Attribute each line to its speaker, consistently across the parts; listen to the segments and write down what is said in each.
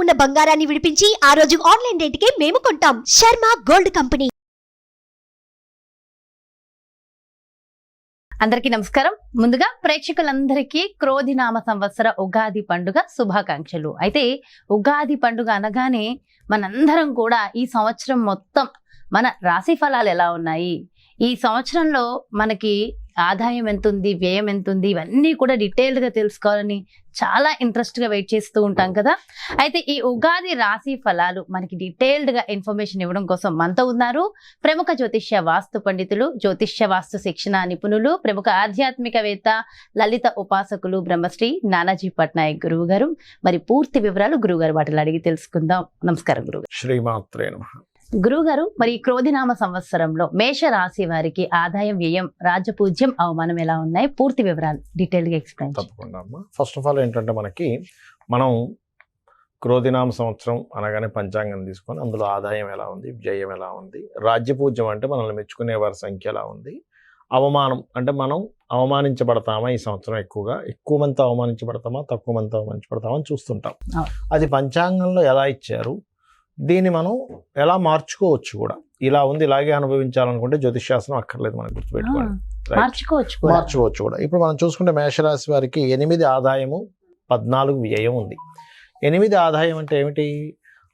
Speaker 1: ఉన్న బంగారాన్ని విడిపించి ఆ రోజు ఆన్లైన్ రేటుకే మేము కొంటాం. Sharma gold company.
Speaker 2: అందరికీ నమస్కారం. ముందుగా ప్రేక్షకులందరికీ క్రోధినామ సంవత్సర ఉగాది పండుగ శుభాకాంక్షలు. అయితే ఉగాది పండుగ అనగానే మనందరం కూడా ఈ సంవత్సరం మొత్తం మన రాశి ఫలాలు ఎలా ఉన్నాయి, ఈ సంవత్సరంలో మనకి ఆదాయం ఎంత ఉంది, వ్యయం ఎంత ఉంది, ఇవన్నీ కూడా డీటెయిల్డ్ గా తెలుసుకోవాలని చాలా ఇంట్రెస్ట్ గా వెయిట్ చేస్తూ ఉంటాం కదా. అయితే ఈ ఉగాది రాశి ఫలాలు మనకి డీటెయిల్డ్ గా ఇన్ఫర్మేషన్ ఇవ్వడం కోసం మనతో ఉన్నారు ప్రముఖ జ్యోతిష్య వాస్తు పండితులు, జ్యోతిష్య వాస్తు శిక్షణ నిపుణులు, ప్రముఖ ఆధ్యాత్మికవేత్త, లలిత ఉపాసకులు బ్రహ్మశ్రీ నానాజీ పట్నాయక్ గురువు గారు. మరి పూర్తి వివరాలు గురువు గారు వాటిలో అడిగి తెలుసుకుందాం. నమస్కారం గురువు.
Speaker 3: శ్రీమాత్రే నమః.
Speaker 2: గురువుగారు, మరి క్రోధినామ సంవత్సరంలో మేష రాశి వారికి ఆదాయం, వ్యయం, రాజపూజ్యం, అవమానం ఎలా ఉన్నాయి, పూర్తి వివరాలు డీటెయిల్ గా ఎక్స్ప్లెయిన్.
Speaker 3: తప్పకుండా అమ్మా. ఫస్ట్ ఆఫ్ ఆల్ ఏంటంటే మనం క్రోధినామ సంవత్సరం అనగానే పంచాంగం తీసుకొని అందులో ఆదాయం ఎలా ఉంది, వ్యయం ఎలా ఉంది, రాజ్యపూజ్యం అంటే మనల్ని మెచ్చుకునే వారి సంఖ్య ఎలా ఉంది, అవమానం అంటే మనం అవమానించబడతామా ఈ సంవత్సరం, ఎక్కువ మంది అవమానించబడతామా, తక్కువ మంది అవమానించబడతామా అని చూస్తుంటాం. అది పంచాంగంలో ఎలా ఇచ్చారు, దీన్ని మనం ఎలా మార్చుకోవచ్చు కూడా. ఇలా ఉంది, ఇలాగే అనుభవించాలనుకుంటే జ్యోతిష్శాస్త్రం అక్కర్లేదు, మనకు గుర్తుపెట్టుకోండి. మార్చుకోవచ్చు కూడా. ఇప్పుడు మనం చూసుకుంటే మేషరాశి వారికి 8 ఆదాయము, 14 వ్యయం ఉంది. 8 ఆదాయం అంటే ఏమిటి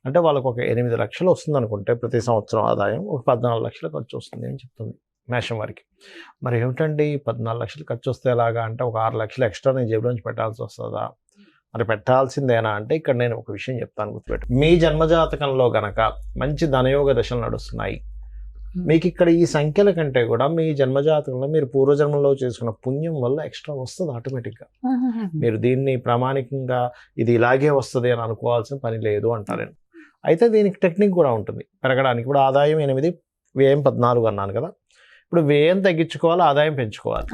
Speaker 3: అంటే వాళ్ళకు ఒక 8 లక్షలు వస్తుంది అనుకుంటే ప్రతి సంవత్సరం ఆదాయం, ఒక 14 లక్షలు ఖర్చు వస్తుంది అని చెప్తుంది మేషం వారికి. మరి ఏమిటండి 14 లక్షలు ఖర్చు వస్తే ఎలాగా అంటే ఒక 6 లక్షలు ఎక్స్ట్రా నేను జేబులోంచి పెట్టాల్సి వస్తుందా? మరి పెట్టాల్సిందేనా అంటే ఇక్కడ నేను ఒక విషయం చెప్తాను, గుర్తుపెట్టు. మీ జన్మజాతకంలో గనక మంచి ధనయోగ దశలు నడుస్తున్నాయి, మీకు ఇక్కడ ఈ సంఖ్యల కంటే కూడా మీ జన్మజాతకంలో మీరు పూర్వజన్మలో చేసుకున్న పుణ్యం వల్ల ఎక్స్ట్రా వస్తుంది ఆటోమేటిక్గా. మీరు దీన్ని ప్రామాణికంగా ఇది ఇలాగే వస్తుంది అని అనుకోవాల్సిన పని లేదు అంటారు. అయితే దీనికి టెక్నిక్ కూడా ఉంటుంది పెరగడానికి. ఇప్పుడు ఆదాయం 8, వ్యయం 14 అన్నాను కదా. ఇప్పుడు వ్యయం తగ్గించుకోవాలి, ఆదాయం పెంచుకోవాలి,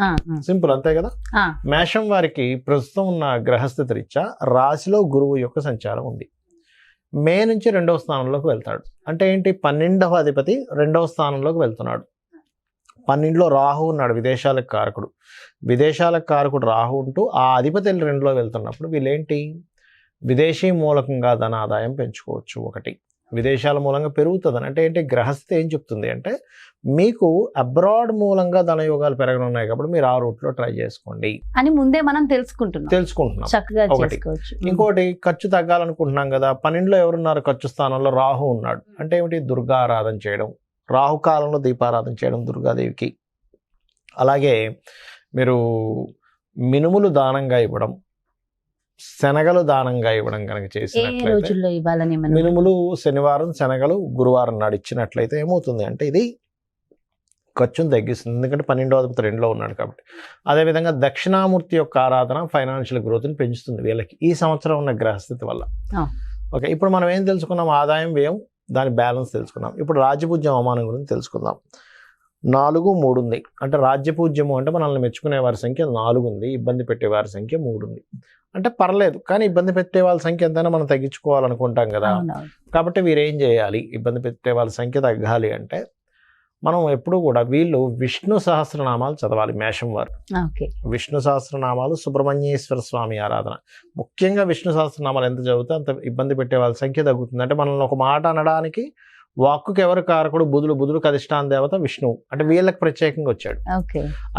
Speaker 3: సింపుల్, అంతే కదా. మేషం వారికి ప్రస్తుతం ఉన్న గ్రహస్థితి రీత్యా రాశిలో గురువు యొక్క సంచారం ఉంది. మే నుంచి 2వ స్థానంలోకి వెళ్తాడు. అంటే ఏంటి, 12వ అధిపతి 2వ స్థానంలోకి వెళ్తున్నాడు. 12లో రాహు ఉన్నాడు, విదేశాలకు కారకుడు. విదేశాలకు కారకుడు రాహు ఉంటూ ఆ అధిపతి 2లో వెళ్తున్నప్పుడు వీళ్ళేంటి, విదేశీ మూలకంగా ధన ఆదాయం పెంచుకోవచ్చు. ఒకటి, విదేశాల మూలంగా పెరుగుతుందని. అంటే ఏంటి, గ్రహస్థితి ఏం చెప్తుంది అంటే మీకు అబ్రాడ్ మూలంగా ధనయోగాలు పెరగనున్నాయి కాబట్టి మీరు ఆ రూట్లో ట్రై చేసుకోండి అని ముందే మనం తెలుసుకుంటున్నాం. ఒకటి. ఇంకోటి, ఖర్చు తగ్గాలనుకుంటున్నాం కదా, 12లో ఎవరున్నారు, ఖర్చు స్థానంలో రాహు ఉన్నాడు. అంటే ఏమిటి, దుర్గా ఆరాధన చేయడం, రాహుకాలంలో దీపారాధన చేయడం దుర్గాదేవికి. అలాగే మీరు మినుములు దానంగా ఇవ్వడం, శనగలు దానంగా ఇవ్వడం కనుక చేసినట్లయితే, మినుములు శనివారం, శనగలు గురువారం నాడు ఇచ్చినట్లయితే ఏమవుతుంది అంటే ఇది ఖర్చును తగ్గిస్తుంది. ఎందుకంటే 12వ అధిపతి 2లో ఉన్నాడు కాబట్టి. అదేవిధంగా దక్షిణామూర్తి యొక్క ఆరాధన ఫైనాన్షియల్ గ్రోత్ని పెంచుతుంది వీళ్ళకి ఈ సంవత్సరం ఉన్న గ్రహస్థితి వల్ల. ఓకే, ఇప్పుడు మనం ఏం తెలుసుకున్నాం, ఆదాయం, వ్యయం, దాని బ్యాలెన్స్ తెలుసుకున్నాం. ఇప్పుడు రాజ్యపూజ్యం, అవమానం గురించి తెలుసుకుందాం. 4, 3 ఉంది. అంటే రాజ్యపూజ్యము అంటే మనల్ని మెచ్చుకునే వారి సంఖ్య 4 ఉంది, ఇబ్బంది పెట్టే వారి సంఖ్య 3 ఉంది. అంటే పర్లేదు, కానీ ఇబ్బంది పెట్టే వాళ్ళ సంఖ్య ఎంతైనా మనం తగ్గించుకోవాలనుకుంటాం కదా. కాబట్టి వీరేం చేయాలి, ఇబ్బంది పెట్టే వాళ్ళ సంఖ్య తగ్గాలి అంటే మనం ఎప్పుడు కూడా వీళ్ళు విష్ణు సహస్రనామాలు చదవాలి. మేషం వారు విష్ణు సహస్రనామాలు, సుబ్రహ్మణ్యేశ్వర స్వామి ఆరాధన, ముఖ్యంగా విష్ణు సహస్రనామాలు ఎంత చదివితే అంత ఇబ్బంది పెట్టే వాళ్ళ సంఖ్య తగ్గుతుంది. అంటే మనల్ని ఒక మాట అనడానికి వాక్కుకి ఎవరు కారకుడు, బుధుడికి అధిష్టాన దేవత విష్ణువు. అంటే వీళ్ళకి ప్రత్యేకంగా వచ్చాడు.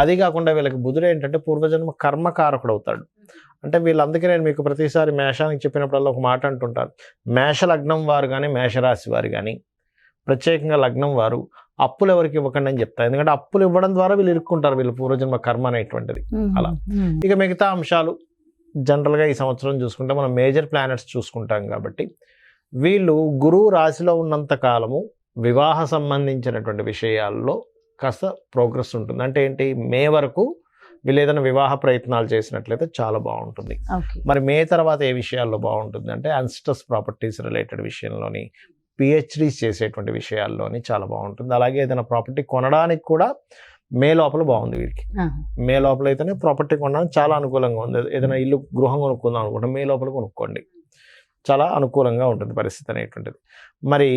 Speaker 3: అది కాకుండా వీళ్ళకి బుధుడు ఏంటంటే పూర్వజన్మ కర్మకారకుడు అవుతాడు. అంటే వీళ్ళందుకే నేను మీకు ప్రతిసారి మేషానికి చెప్పినప్పుడల్లా ఒక మాట అంటుంటారు, మేష లగ్నం వారు కానీ మేషరాశి వారు కానీ, ప్రత్యేకంగా లగ్నం వారు అప్పులు ఎవరికి ఇవ్వకండి అని చెప్తారు. ఎందుకంటే అప్పులు ఇవ్వడం ద్వారా వీళ్ళు ఇరుక్కుంటారు, వీళ్ళు పూర్వజన్మ కర్మ అనేటువంటిది. అలా ఇక మిగతా అంశాలు జనరల్గా ఈ సంవత్సరం చూసుకుంటే మనం మేజర్ ప్లానెట్స్ చూసుకుంటాం కాబట్టి వీళ్ళు గురువు రాశిలో ఉన్నంత కాలము వివాహ సంబంధించినటువంటి విషయాల్లో కాస్త ప్రోగ్రెస్ ఉంటుంది. అంటే ఏంటి, మే వరకు వీళ్ళు ఏదైనా వివాహ ప్రయత్నాలు చేసినట్లయితే చాలా బాగుంటుంది. మరి మే తర్వాత ఏ విషయాల్లో బాగుంటుంది అంటే అన్స్టస్ ప్రాపర్టీస్ రిలేటెడ్ విషయంలోని, పిహెచ్డీస్ చేసేటువంటి విషయాల్లోని చాలా బాగుంటుంది. అలాగే ఏదైనా ప్రాపర్టీ కొనడానికి కూడా మే లోపల బాగుంది వీరికి. మే లోపల అయితేనే ప్రాపర్టీ కొనడానికి చాలా అనుకూలంగా ఉంది. ఏదైనా ఇల్లు, గృహం కొనుక్కుందాం అనుకుంటే మే లోపల కొనుక్కోండి, చాలా అనుకూలంగా ఉంటుంది పరిస్థితి అనేటువంటిది. మరి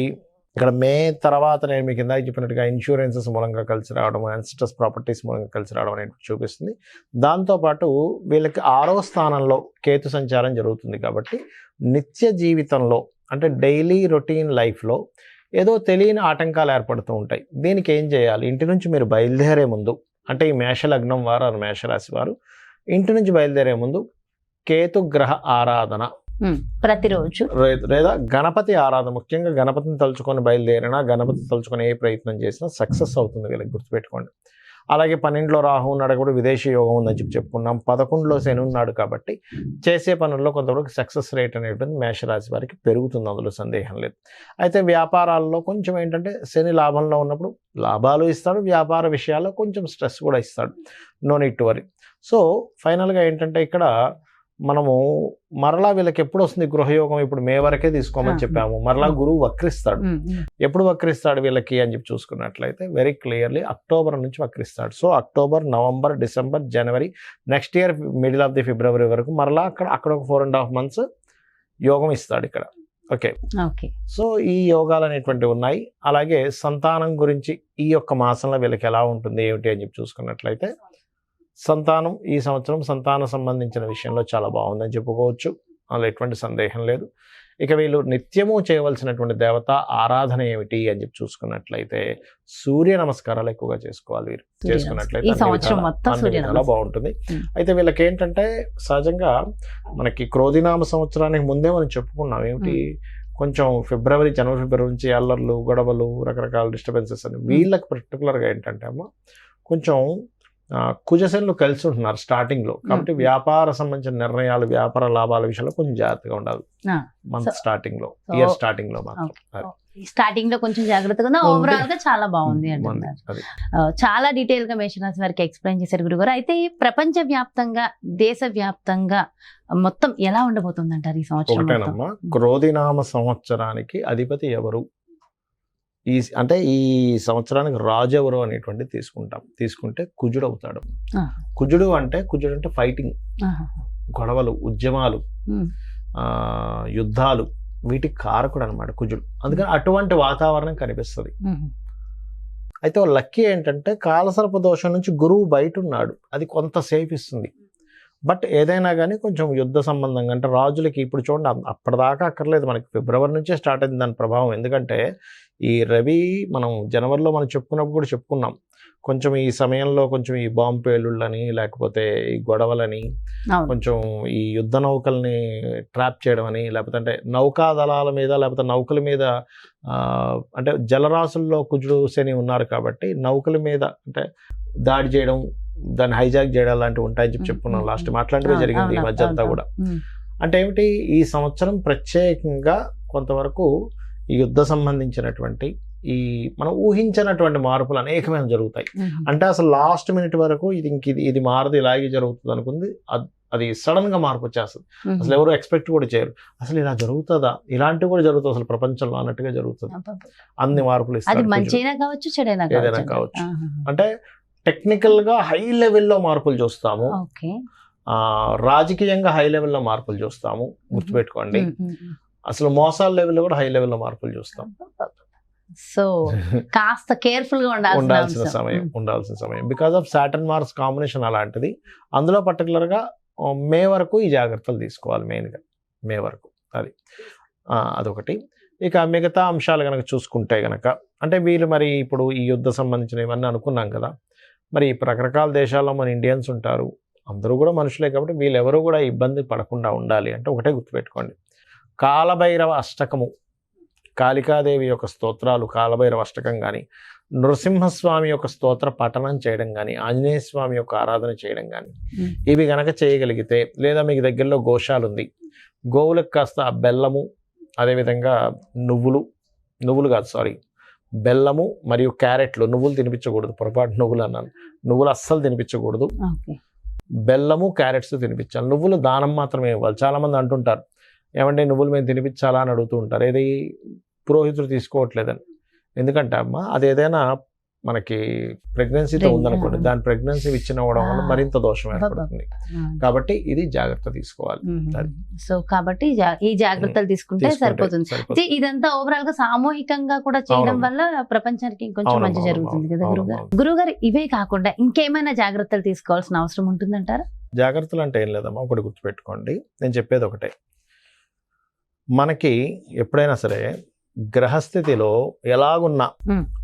Speaker 3: ఇక్కడ మే తర్వాత నేను మీకు ఇందాక చెప్పినట్టుగా ఇన్సూరెన్సెస్ మూలంగా కలిసి రావడం, యాన్సిస్టర్స్ ప్రాపర్టీస్ మూలంగా కలిసి రావడం అనేది చూపిస్తుంది. దాంతోపాటు వీళ్ళకి 6వ స్థానంలో కేతు సంచారం జరుగుతుంది కాబట్టి నిత్య జీవితంలో అంటే డైలీ రొటీన్ లైఫ్లో ఏదో తెలియని ఆటంకాలు ఏర్పడుతూ ఉంటాయి. దీనికి ఏం చేయాలి? ఇంటి నుంచి మీరు బయలుదేరే ముందు, అంటే ఈ మేషలగ్నం వారు మేషరాశి వారు ఇంటి నుంచి బయలుదేరే ముందు కేతు గ్రహ ఆరాధన
Speaker 2: ప్రతిరోజు
Speaker 3: లేదా గణపతి ఆరాధన, ముఖ్యంగా గణపతిని తలుచుకొని బయలుదేరినా, గణపతిని తలుచుకొని ఏ ప్రయత్నం చేసినా సక్సెస్ అవుతుంది. వీళ్ళకి గుర్తుపెట్టుకోండి. అలాగే 12లో రాహు ఉన్నాడు కూడా విదేశీ యోగం ఉందని చెప్పుకున్నాం. 11లో శని ఉన్నాడు కాబట్టి చేసే పనుల్లో కొంతవరకు సక్సెస్ రేట్ అనేటువంటి మేషరాశి వారికి పెరుగుతుంది, అందులో సందేహం లేదు. అయితే వ్యాపారాల్లో కొంచెం ఏంటంటే శని లాభంలో ఉన్నప్పుడు లాభాలు ఇస్తాడు, వ్యాపార విషయాల్లో కొంచెం స్ట్రెస్ కూడా ఇస్తాడు. No need to worry. So ఫైనల్గా ఏంటంటే ఇక్కడ మనము మరలా వీళ్ళకి ఎప్పుడు వస్తుంది గృహయోగం? ఇప్పుడు మే వరకే తీసుకోమని చెప్పాము. మరలా గురువు వక్రిస్తాడు. ఎప్పుడు వక్రిస్తాడు వీళ్ళకి అని చెప్పి చూసుకున్నట్లయితే వెరీ క్లియర్లీ అక్టోబర్ నుంచి వక్రిస్తాడు. సో అక్టోబర్, నవంబర్, డిసెంబర్, జనవరి, next year middle of the ఫిబ్రవరి వరకు మరలా అక్కడ ఒక 4.5 months యోగం ఇస్తాడు ఇక్కడ. ఓకే. సో ఈ యోగాలు అనేటువంటివి ఉన్నాయి. అలాగే సంతానం గురించి ఈ యొక్క మాసంలో వీళ్ళకి ఎలా ఉంటుంది ఏమిటి అని చెప్పి చూసుకున్నట్లయితే సంతానం ఈ సంవత్సరం సంతానం సంబంధించిన విషయంలో చాలా బాగుందని చెప్పుకోవచ్చు, అందులో ఎటువంటి సందేహం లేదు. ఇక వీళ్ళు నిత్యము చేయవలసినటువంటి దేవత ఆరాధన ఏమిటి అని చెప్పి చూసుకున్నట్లయితే సూర్య నమస్కారాలు ఎక్కువగా చేసుకోవాలి. వీరు చేసుకున్నట్లయితే చాలా బాగుంటుంది. అయితే వీళ్ళకి ఏంటంటే సహజంగా మనకి క్రోధినామ సంవత్సరానికి ముందే మనం చెప్పుకున్నాం ఏమిటి, కొంచెం జనవరి ఫిబ్రవరి నుంచి అల్లర్లు, గొడవలు, రకరకాల డిస్టర్బెన్సెస్ అని. వీళ్ళకి పర్టికులర్గా ఏంటంటే అమ్మ కొంచెం కుజశనులు కలిసి ఉంటున్నారు స్టార్టింగ్లో, కాబట్టి వ్యాపార సంబంధించిన నిర్ణయాలు, వ్యాపార లాభాల విషయంలో కొంచెం జాగ్రత్తగా ఉండాలి మంత్ స్టార్టింగ్లో, ఇయర్ స్టార్టింగ్ లో మాత్రం.
Speaker 2: స్టార్టింగ్ లో కొంచెం జాగ్రత్తగా ఉన్నా, ఓవరాల్ గా చాలా బాగుంది అంటున్నారు. చాలా డీటెయిల్ గా మేషరాశి వారికి ఎక్స్ప్లెయిన్ చేశారు గురుగారు. అయితే ప్రపంచ వ్యాప్తంగా, దేశ వ్యాప్తంగా మొత్తం ఎలా ఉండబోతుంది అంటారు ఈ సంవత్సరం?
Speaker 3: క్రోధినామ సంవత్సరానికి అధిపతి ఎవరు, అంటే ఈ సంవత్సరానికి రాజు ఎవరు అనేటువంటి తీసుకుంటే కుజుడు అవుతాడు. కుజుడు అంటే ఫైటింగ్, గొడవలు, ఉద్యమాలు, యుద్ధాలు, వీటికి కారకుడు అనమాట కుజుడు. అందుకని అటువంటి వాతావరణం కనిపిస్తుంది. అయితే లక్కీ ఏంటంటే కాలసర్ప దోషం నుంచి గురువు బయట ఉన్నాడు, అది కొంత సేఫ్ ఇస్తుంది. బట్ ఏదైనా కానీ కొంచెం యుద్ధ సంబంధంగా అంటే రాజులకి ఇప్పుడు చూడండి అప్పటిదాకా అక్కర్లేదు, మనకి ఫిబ్రవరి నుంచే స్టార్ట్ అయింది దాని ప్రభావం. ఎందుకంటే ఈ రవి మనం జనవరిలో మనం చెప్పుకున్నప్పుడు కూడా చెప్పుకున్నాం, కొంచెం ఈ సమయంలో కొంచెం ఈ బాంబు పేలుళ్ళని, లేకపోతే ఈ గొడవలని, కొంచెం ఈ యుద్ధ నౌకల్ని ట్రాప్ చేయడం అని, లేకపోతే అంటే నౌకా దళాల మీద, లేకపోతే నౌకల మీద, అంటే జలరాశుల్లో కుజుడు శని ఉన్నారు కాబట్టి నౌకల మీద అంటే దాడి చేయడం, దాన్ని హైజాక్ చేయడం లాంటివి ఉంటాయని చెప్పుకున్నాం లాస్ట్ మాట్లాడితే జరిగింది ఈ మధ్య అంతా కూడా. అంటే ఏమిటి, ఈ సంవత్సరం ప్రత్యేకంగా కొంతవరకు ఈ యుద్ధ సంబంధించినటువంటి ఈ మనం ఊహించినటువంటి మార్పులు అనేకమైన జరుగుతాయి. అంటే అసలు లాస్ట్ మినిట్ వరకు ఇది మారదు, ఇలాగే జరుగుతుంది అనుకుంది, అది సడన్ గా మార్పు వచ్చేస్తుంది. అసలు ఎవరు ఎక్స్పెక్ట్ కూడా చేయరు, అసలు ఇలా జరుగుతుందా, ఇలాంటివి కూడా జరుగుతుంది అసలు ప్రపంచంలో అన్నట్టుగా జరుగుతుంది. అన్ని మార్పులు ఏదైనా కావచ్చు. అంటే టెక్నికల్ గా హై లెవెల్లో మార్పులు చూస్తాము, రాజకీయంగా హై లెవెల్లో మార్పులు చూస్తాము, గుర్తుపెట్టుకోండి. అసలు మోసాల లెవెల్లో కూడా హై లెవెల్లో మార్పులు చూస్తాం.
Speaker 2: సో కాస్త కేర్ఫుల్ గా ఉండాల్సిన
Speaker 3: సమయం because of Saturn Mars combination అలాంటిది. అందులో పర్టికులర్ గా మే వరకు ఈ జాగ్రత్తలు తీసుకోవాలి, మెయిన్గా మే వరకు. అదొకటి. ఇక మిగతా అంశాలు కనుక చూసుకుంటే కనుక అంటే వీళ్ళు మరి ఇప్పుడు ఈ యుద్ధ సంబంధించిన ఇవన్నీ అనుకున్నాం కదా, మరి రకరకాల దేశాల్లో మన ఇండియన్స్ ఉంటారు, అందరూ కూడా మనుషులే కాబట్టి వీళ్ళెవరూ కూడా ఇబ్బంది పడకుండా ఉండాలి అంటే ఒకటే గుర్తుపెట్టుకోండి, కాలభైరవ అష్టకము, కాళికాదేవి యొక్క స్తోత్రాలు, కాలభైరవ అష్టకం కానీ, నృసింహస్వామి యొక్క స్తోత్ర పఠనం చేయడం కానీ, ఆంజనేయ స్వామి యొక్క ఆరాధన చేయడం కానీ, ఇవి గనక చేయగలిగితే, లేదా మీకు దగ్గరలో గోశాల ఉంది, గోవులకు కాస్త బెల్లము, అదేవిధంగా నువ్వులు కాదు సారీ బెల్లము మరియు క్యారెట్లు, నువ్వులు తినిపించకూడదు, పొరపాటు నువ్వులు అన్నాను, నువ్వులు అస్సలు తినిపించకూడదు, బెల్లము క్యారెట్స్ తినిపించాలి. నువ్వులు దానం మాత్రమే ఇవ్వాలి. చాలామంది అంటుంటారు ఏమంటే నువ్వులు మేము తినిపించాలా అని అడుగుతూ ఉంటారు, ఏది పురోహితుడు తీసుకోవట్లేదని. ఎందుకంటే అమ్మ అది ఏదైనా మనకి ప్రెగ్నెన్సీతో ఉందనుకోండి, దాని ప్రెగ్నెన్సీ ఇచ్చినవ్వడం వల్ల మరింత దోషం ఏర్పడుతుంది. కాబట్టి ఇది జాగ్రత్త తీసుకోవాలి.
Speaker 2: సో కాబట్టి ఈ జాగ్రత్తలు తీసుకుంటే సరిపోతుంది. ఇదంతా ఓవరాల్ గా సామూహికంగా కూడా చేయడం వల్ల ప్రపంచానికి ఇంకొంచెం మంచి జరుగుతుంది కదా గురుగారు. గురుగారు, ఇవే కాకుండా ఇంకేమైనా జాగ్రత్తలు తీసుకోవాల్సిన అవసరం ఉంటుందంటారా?
Speaker 3: జాగ్రత్తలు అంటే ఏం లేదమ్మా, ఒకటి గుర్తుపెట్టుకోండి, నేను చెప్పేది ఒకటే. మనకి ఎప్పుడైనా సరే గ్రహస్థితిలో ఎలాగున్నా,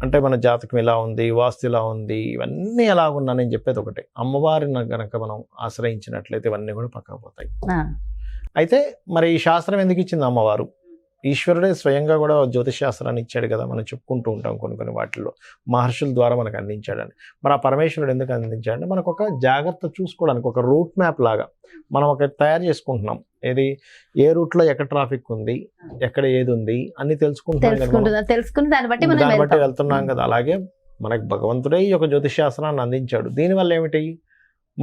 Speaker 3: అంటే మన జాతకం ఎలా ఉంది, వాస్తు ఎలా ఉంది, ఇవన్నీ ఎలాగున్నా, నేను చెప్పేది ఒకటే, అమ్మవారిని గనక మనం ఆశ్రయించినట్లయితే ఇవన్నీ కూడా పక్కకు పోతాయి. అయితే మరి ఈ శాస్త్రం ఎందుకు ఇచ్చింది అమ్మవారు? ఈశ్వరుడే స్వయంగా కూడా జ్యోతిష్ శాస్త్రాన్ని ఇచ్చాడు కదా, మనం చెప్పుకుంటూ ఉంటాం కొన్ని వాటిల్లో మహర్షుల ద్వారా మనకు అందించాడని. మరి ఆ పరమేశ్వరుడు ఎందుకు అందించాడంటే మనకు ఒక జాగ్రత్త చూసుకోవడానికి, ఒక రూట్ మ్యాప్ లాగా మనం ఒక తయారు చేసుకుంటున్నాం. ఏది, ఏ రూట్ లో ఎక్కడ ట్రాఫిక్ ఉంది, ఎక్కడ ఏది ఉంది అన్ని
Speaker 2: తెలుసుకుని దాన్ని బట్టి
Speaker 3: వెళ్తున్నాం కదా. అలాగే మనకు భగవంతుడే ఈ యొక్క జ్యోతిష్ శాస్త్రాన్ని అందించాడు. దీనివల్ల ఏమిటి,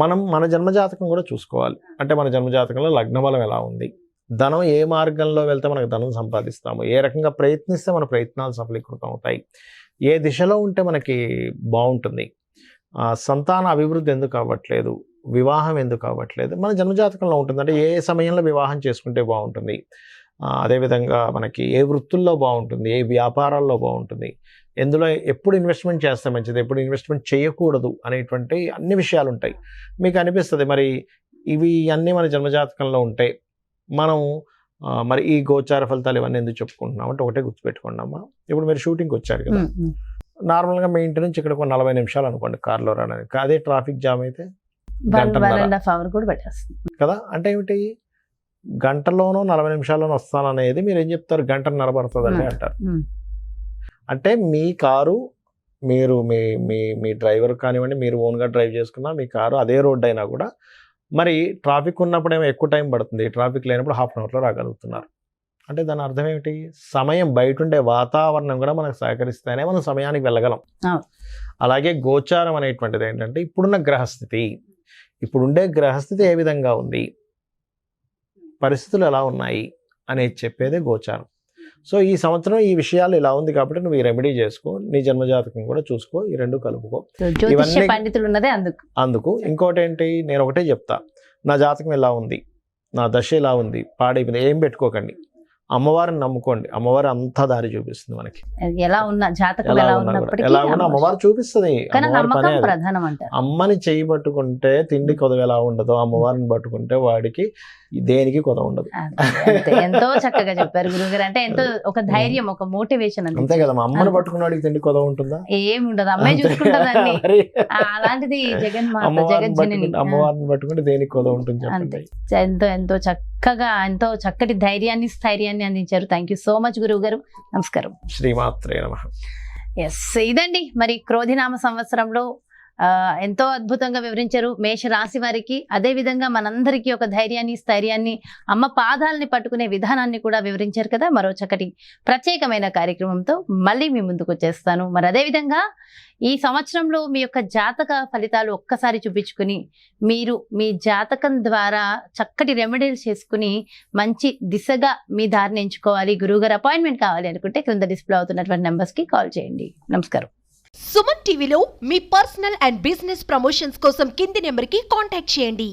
Speaker 3: మనం మన జన్మజాతకం కూడా చూసుకోవాలి. అంటే మన జన్మజాతకంలో లగ్నబలం ఎలా ఉంది, ధనం ఏ మార్గంలో వెళ్తే మనకు ధనం సంపాదిస్తాము, ఏ రకంగా ప్రయత్నిస్తే మన ప్రయత్నాలు సఫలీకృతం అవుతాయి, ఏ దిశలో ఉంటే మనకి బాగుంటుంది, సంతాన అభివృద్ధి ఎందుకు అవ్వట్లేదు, వివాహం ఎందుకు అవ్వట్లేదు, మన జన్మజాతకంలో ఉంటుంది. అంటే ఏ సమయంలో వివాహం చేసుకుంటే బాగుంటుంది, అదేవిధంగా మనకి ఏ వృత్తుల్లో బాగుంటుంది, ఏ వ్యాపారాల్లో బాగుంటుంది, ఎందులో ఎప్పుడు ఇన్వెస్ట్మెంట్ చేస్తే మంచిది, ఎప్పుడు ఇన్వెస్ట్మెంట్ చేయకూడదు అనేటువంటి అన్ని విషయాలు ఉంటాయి. మీకు అనిపిస్తుంది మరి ఇవి అన్నీ మన జన్మజాతకంలో ఉంటే మనం మరి ఈ గోచార ఫలితాలు ఇవన్నీ ఎందుకు చెప్పుకుంటున్నాం అంటే ఒకటే గుర్తుపెట్టుకోండి అమ్మా. ఇప్పుడు మీరు షూటింగ్కి వచ్చారు కదా, నార్మల్గా మీ ఇంటి నుంచి ఇక్కడ 40 నిమిషాలు అనుకోండి కార్లో రావడానికి, అదే ట్రాఫిక్ జామ్ అయితే కదా. అంటే ఏమిటి, గంటలోనో 40 నిమిషాల్లోనో వస్తాననేది మీరు ఏం చెప్తారు, గంటన్నర పడుతుందండి అంటారు. అంటే మీ కారు, మీరు మీ డ్రైవర్ కానివ్వండి, మీరు ఓన్గా డ్రైవ్ చేసుకున్నా మీ కారు అదే రోడ్డు అయినా కూడా మరి ట్రాఫిక్ ఉన్నప్పుడు ఏమో ఎక్కువ టైం పడుతుంది, ట్రాఫిక్ లేనప్పుడు ½ అవర్లో రాగలుగుతున్నారు. అంటే దాని అర్థం ఏమిటి, సమయం, బయట ఉండే వాతావరణం కూడా మనకు సహకరిస్తేనే మనం సమయానికి వెళ్ళగలం. అలాగే గోచారం అనేటువంటిది ఏంటంటే ఇప్పుడున్న గ్రహస్థితి, ఇప్పుడుండే గ్రహస్థితి ఏ విధంగా ఉంది, పరిస్థితులు ఎలా ఉన్నాయి అనేది చెప్పేదే గోచారం. సో ఈ సంవత్సరం ఈ విషయాలు ఇలా ఉంది కాబట్టి నువ్వు ఈ రెమెడీ చేసుకో, నీ జన్మజాతకం కూడా చూసుకో, ఈ రెండు కలుపుకో. అందుకు ఇంకోటి ఏంటి, నేను ఒకటే చెప్తా, నా జాతకం ఎలా ఉంది, నా దశ ఎలా ఉంది, పాడైపోయింది, ఏం పెట్టుకోకండి, అమ్మవారిని నమ్ముకోండి. అమ్మవారు అంతా దారి చూపిస్తుంది మనకి.
Speaker 2: ఎలా ఉన్నా జాతకం ఎలా
Speaker 3: ఉన్నా అమ్మవారు చూపిస్తుంది. అమ్మని చేయి పట్టుకుంటే తిండి కొదవ ఎలా ఉండదో, అమ్మవారిని పట్టుకుంటే వాడికి దేనికి కొదవ ఉండదు.
Speaker 2: ఎంతో చక్కగా చెప్పారు గురుగారు. అంటే ఎంతో ఒక ధైర్యం, ఒక మోటివేషన్
Speaker 3: అంతే కదా. అమ్మని పట్టుకున్న వాడికి తిండి కొదవ ఉంటుందా?
Speaker 2: ఏమి ఉండదు, అమ్మాయి చూసుకుంటుందండి. అలాంటిది
Speaker 3: అమ్మవారిని పట్టుకుంటే దేనికి కొదవ ఉంటుంది చెప్పండి.
Speaker 2: ఎంతో చక్కగా, ఎంతో చక్కటి ధైర్యాన్ని, స్థైర్యాన్ని అందించారు. థ్యాంక్ యూ సో మచ్ గురువు గారు. నమస్కారం.
Speaker 3: శ్రీమాత్రే నమః.
Speaker 2: ఎస్, ఇదండి మరి క్రోధినామ సంవత్సరంలో ఎంతో అద్భుతంగా వివరించారు మేషరాశి వారికి. అదే విధంగా మనందరికీ ఒక ధైర్యాన్ని, స్థైర్యాన్ని, అమ్మ పాదాలని పట్టుకునే విధానాన్ని కూడా వివరించారు కదా. మరో చక్కటి ప్రత్యేకమైన కార్యక్రమంతో మళ్ళీ మీ ముందుకు వచ్చేస్తాను. మరి అదే విధంగా ఈ సంవత్సరంలో మీ యొక్క జాతక ఫలితాలు ఒక్కసారి చూపించుకుని మీరు మీ జాతకం ద్వారా చక్కటి రెమెడీలు చేసుకుని మంచి దిశగా మీ దారిని ఎంచుకోవాలి, గురువుగారు అపాయింట్మెంట్ కావాలి అనుకుంటే క్రింద డిస్ప్లే అవుతున్నటువంటి నెంబర్స్కి కాల్ చేయండి. నమస్కారం.
Speaker 1: సుమన్ టీవీలో మీ పర్సనల్ అండ్ బిజినెస్ ప్రమోషన్స్ కోసం కింది నెంబర్కి కాంటాక్ట్ చేయండి.